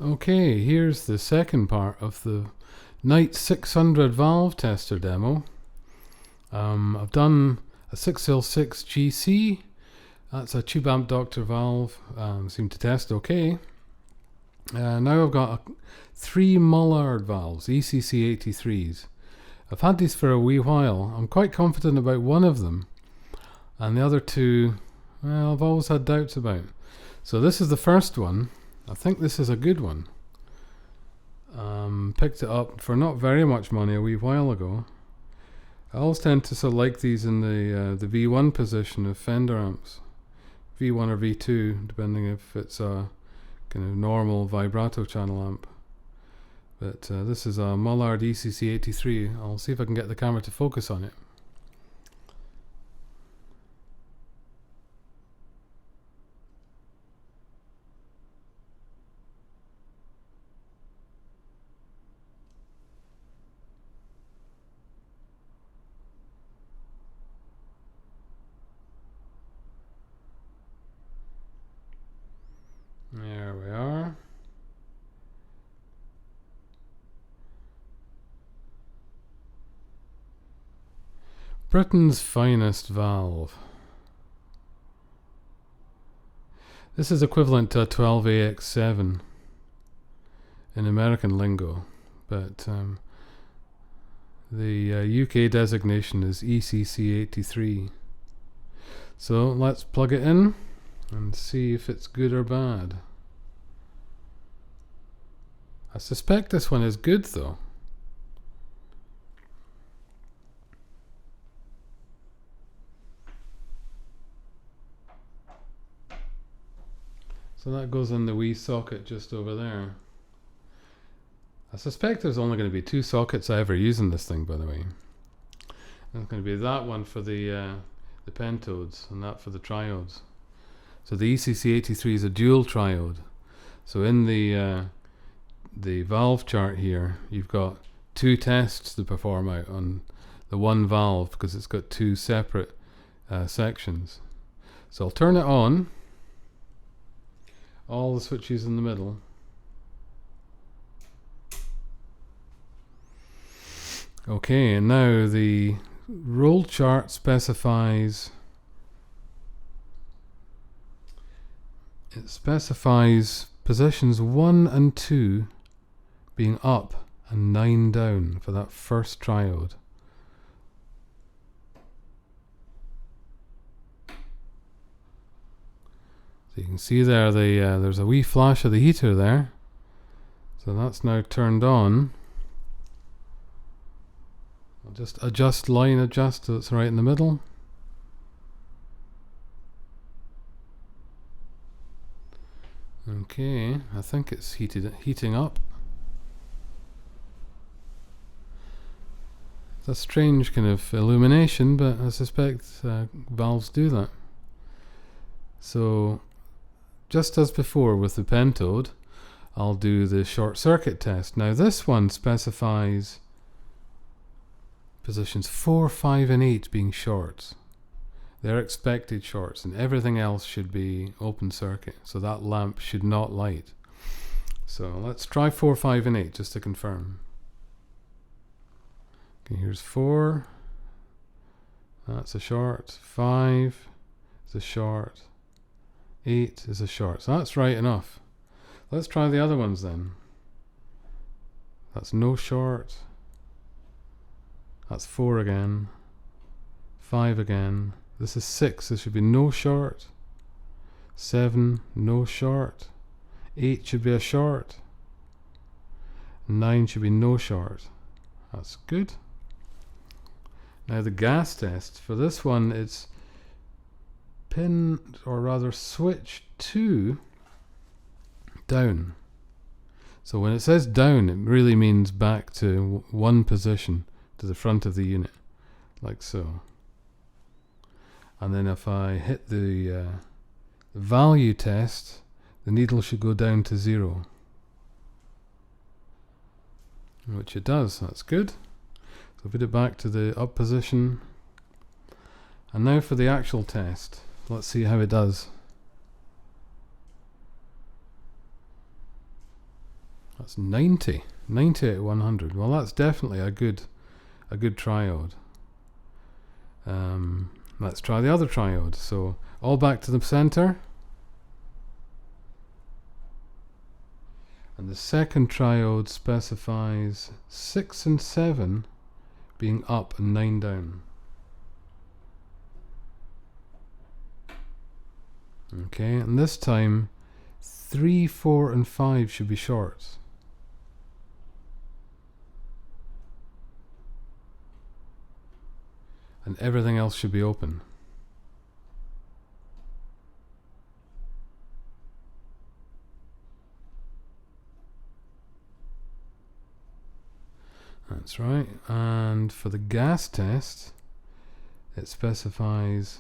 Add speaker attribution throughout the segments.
Speaker 1: Okay, here's the second part of the Knight 600 valve tester demo. I've done a 6L6 GC. That's a tube amp doctor valve. Seemed to test okay. Now I've got 3 Mullard valves, ECC83s. I've had these for a wee while. I'm quite confident about one of them, and the other two, well, I've always had doubts about. So this is the first one. I think this is a good one. Picked it up for not very much money a wee while ago. I always tend to sort of like these in the V1 position of Fender amps. V1 or V2, depending if it's a kind of normal vibrato channel amp. But this is a Mullard ECC83. I'll see if I can get the camera to focus on it. There we are. Britain's finest valve. This is equivalent to a 12AX7 in American lingo, but the UK designation is ECC83. So let's plug it in and see if it's good or bad. I suspect this one is good though. So that goes in the wee socket just over there. I suspect there's only going to be 2 sockets I ever use in this thing, by the way. There's going to be that one for the pentodes and that for the triodes. So the ECC83 is a dual triode. So in the valve chart here, you've got 2 tests to perform out on the one valve because it's got 2 separate sections. So I'll turn it on. All the switches in the middle. Okay, and now the roll chart specifies positions 1 and 2 being up and 9 down for that first triode. So you can see there there's a wee flash of the heater there. So that's now turned on. I'll just line adjust so it's right in the middle. Okay, I think it's heating up. It's a strange kind of illumination, but I suspect valves do that. So just as before with the pentode, I'll do the short circuit test. Now this one specifies positions 4, 5 and 8 being shorts. They're expected shorts, and everything else should be open circuit, so that lamp should not light. So let's try 4, 5 and 8 just to confirm. Okay, here's 4, that's a short. 5 is a short. 8 is a short, so that's right enough. Let's try the other ones then. That's no short. That's 4 again. 5 again. This is 6, this should be no short. 7, no short. 8 should be a short. 9 should be no short. That's good. Now the gas test. For this one, it's pin, or rather switch 2 down. So when it says down, it really means back to one position, to the front of the unit, like so. And then if I hit the value test, the needle should go down to 0, which it does. That's good. So put it back to the up position. And now for the actual test. Let's see how it does. That's 90. 90 out of 100. Well, that's definitely a good triode. Let's try the other triode. So all back to the center. And the second triode specifies 6 and 7 being up and 9 down. Okay, and this time 3, 4 and 5 should be shorts. And everything else should be open. That's right. And for the gas test, it specifies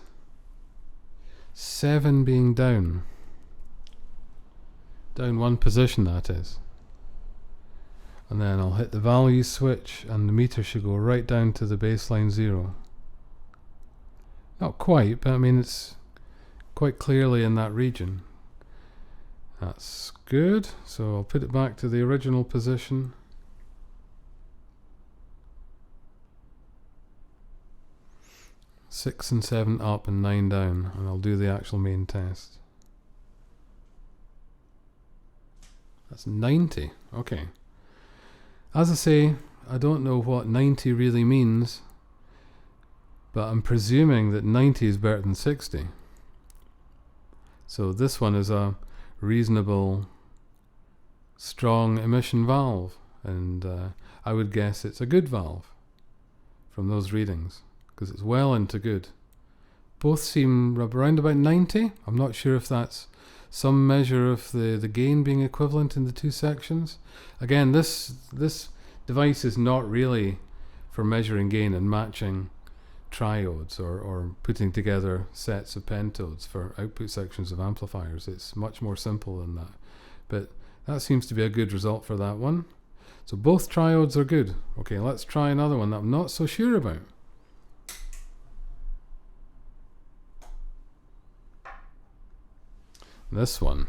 Speaker 1: 7 being down. Down one position, that is. And then I'll hit the value switch and the meter should go right down to the baseline 0. Not quite, but I mean it's quite clearly in that region. That's good. So I'll put it back to the original position. Six and 7 up and 9 down, and I'll do the actual main test. That's 90. Okay. As I say, I don't know what 90 really means, but I'm presuming that 90 is better than 60. So this one is a reasonable, strong emission valve, and I would guess it's a good valve from those readings, because it's well into good. Both seem around about 90. I'm not sure if that's some measure of the gain being equivalent in the two sections. Again, this device is not really for measuring gain and matching triodes or putting together sets of pentodes for output sections of amplifiers. It's much more simple than that. But that seems to be a good result for that one. So both triodes are good. Okay, let's try another one that I'm not so sure about. This one.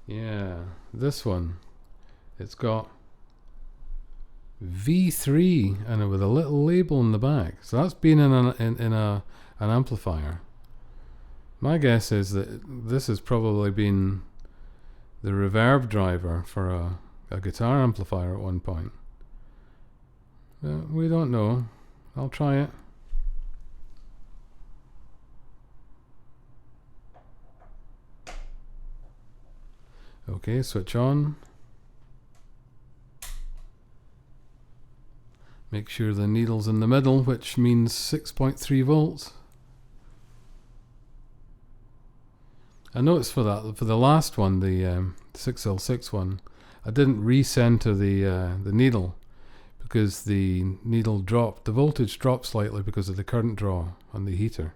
Speaker 1: Yeah, this one. It's got V3 and with a little label in the back. So that's been in an amplifier. My guess is that this has probably been the reverb driver for a guitar amplifier at one point. We don't know. I'll try it. Okay, switch on. Make sure the needle's in the middle, which means 6.3 volts. I noticed for the last one, the 6L6 one, I didn't recenter the needle because the needle dropped, the voltage dropped slightly because of the current draw on the heater.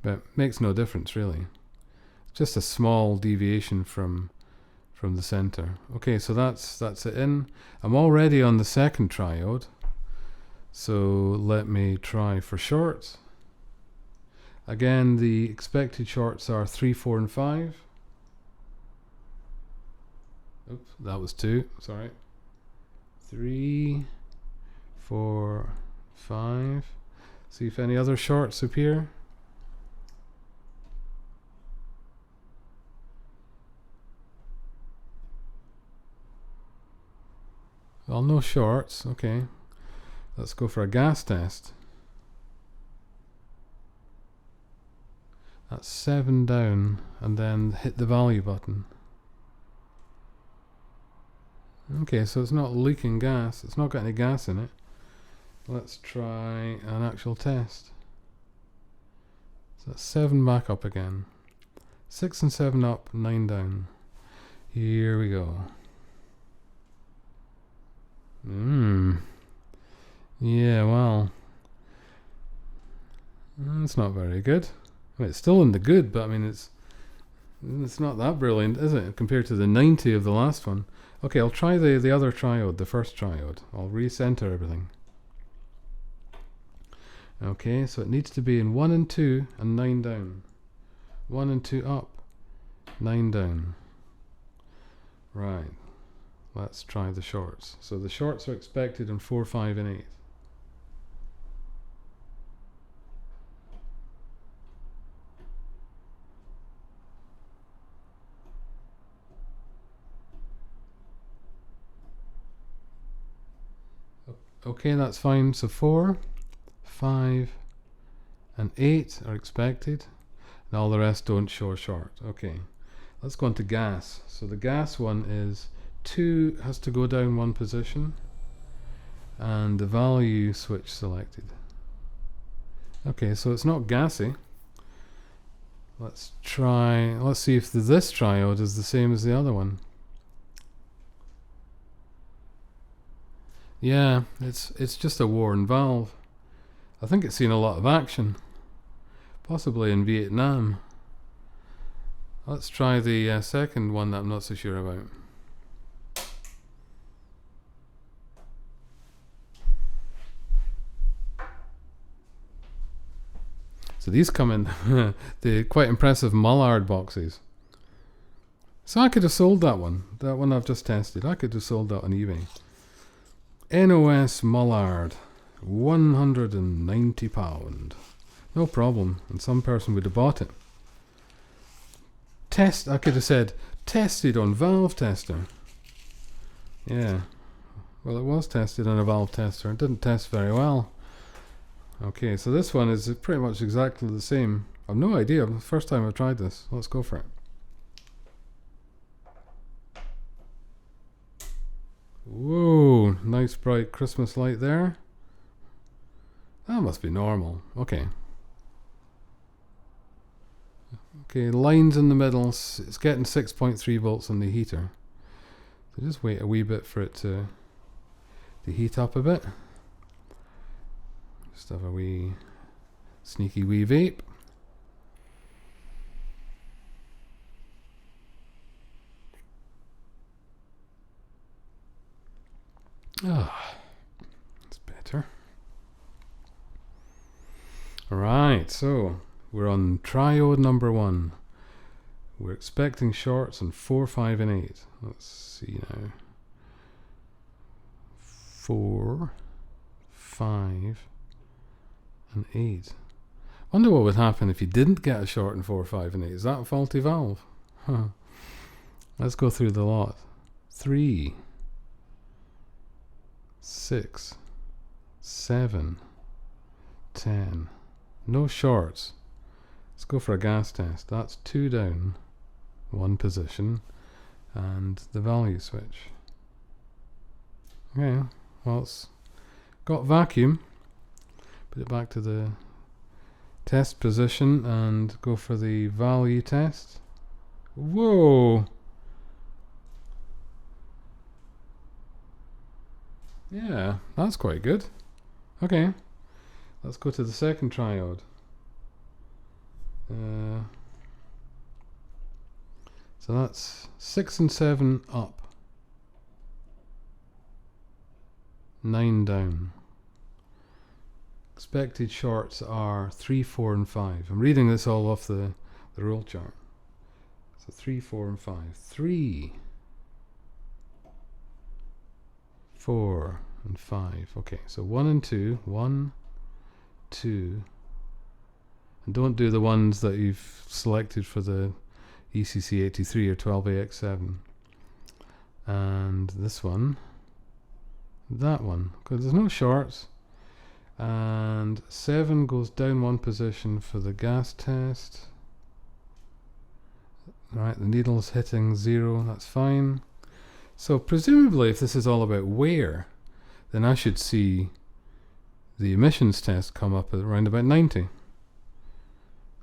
Speaker 1: But it makes no difference really. It's just a small deviation from the center. Okay, so that's it in. I'm already on the second triode. So let me try for shorts. Again, the expected shorts are 3, 4 and 5. Oops, that was 2, sorry. 3, 4, 5. See if any other shorts appear. Well, no shorts, okay. Let's go for a gas test. That's 7 down, and then hit the value button. Okay, so it's not leaking gas. It's not got any gas in it. Let's try an actual test. So that's 7 back up again. 6 and 7 up, 9 down. Here we go. Yeah, well, it's not very good. I mean, it's still in the good, but I mean, it's not that brilliant, is it, compared to the 90 of the last one? Okay, I'll try the other triode, the first triode. I'll recenter everything. Okay, so it needs to be in 1 and 2 and 9 down. 1 and 2 up, 9 down. Right, let's try the shorts. So the shorts are expected in 4, 5 and 8. Okay, that's fine. So 4, 5 and 8 are expected, and all the rest don't show a short. Okay, let's go on to gas. So the gas one is 2 has to go down 1 position, and the value switch selected. Okay, so it's not gassy. Let's see if this triode is the same as the other one. Yeah, it's just a worn valve. I think it's seen a lot of action, possibly in Vietnam. Let's try the second one that I'm not so sure about. So these come in the quite impressive Mullard boxes. So I could have sold that one. That one I've just tested. I could have sold that on eBay. NOS Mullard, £190. No problem, and some person would have bought it. I could have said, tested on valve tester. Yeah, well, it was tested on a valve tester. It didn't test very well. Okay, so this one is pretty much exactly the same. I've no idea, the first time I've tried this. Let's go for it. Whoa, nice bright Christmas light there. That must be normal. Okay. Okay, lines in the middle. It's getting 6.3 volts on the heater. So just wait a wee bit for it to heat up a bit. Just have a wee sneaky wee vape. Ah, that's better. Alright, so we're on triode number 1. We're expecting shorts on 4, 5 and 8. Let's see now. 4, 5 and 8. Wonder what would happen if you didn't get a short in 4, 5 and 8. Is that a faulty valve? Huh. Let's go through the lot. 3, 6, 7, 10. No shorts. Let's go for a gas test. That's 2 down, 1 position, and the value switch. Okay, well, it's got vacuum. Put it back to the test position and go for the value test. Whoa! Yeah, that's quite good. Okay, let's go to the second triode. So that's 6 and 7 up, 9 down. Expected shorts are 3, 4 and 5. I'm reading this all off the rule chart. So 3, 4 and 5. 3, 4 and 5. Okay, so 1 and 2. 1, 2. And don't do the ones that you've selected for the ECC83 or 12AX7. And this one. That one. Because there's no shorts. And 7 goes down 1 position for the gas test. Right, the needle's hitting 0. That's fine. So presumably if this is all about wear, then I should see the emissions test come up at around about 90.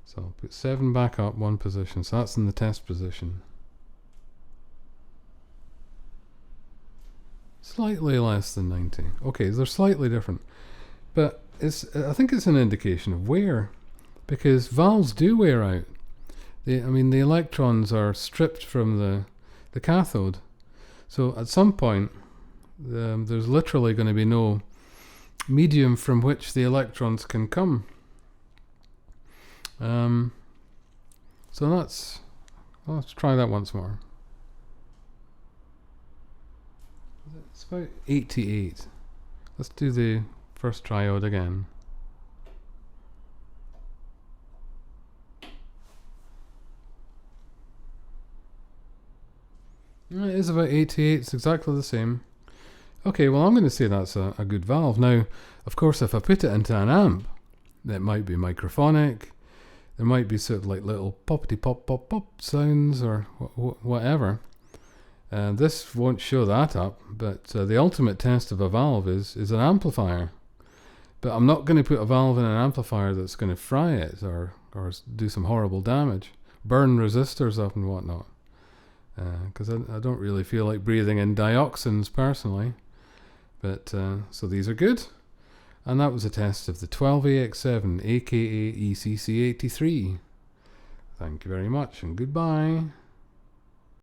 Speaker 1: So I'll put 7 back up 1 position. So that's in the test position. Slightly less than 90. Okay, they're slightly different. But I think it's an indication of wear, because valves do wear out. The electrons are stripped from the cathode. So at some point, there's literally going to be no medium from which the electrons can come. So let's try that once more. It's about 88. Let's do the first triode again. It is about 88, it's exactly the same. Okay, well I'm going to say that's a good valve. Now, of course, if I put it into an amp, it might be microphonic, there might be sort of like little poppity pop pop pop sounds or whatever. This won't show that up, but the ultimate test of a valve is an amplifier. But I'm not going to put a valve in an amplifier that's going to fry it or do some horrible damage, burn resistors up and whatnot. Because I don't really feel like breathing in dioxins personally. But so these are good. And that was a test of the 12AX7 aka ECC83. Thank you very much and goodbye.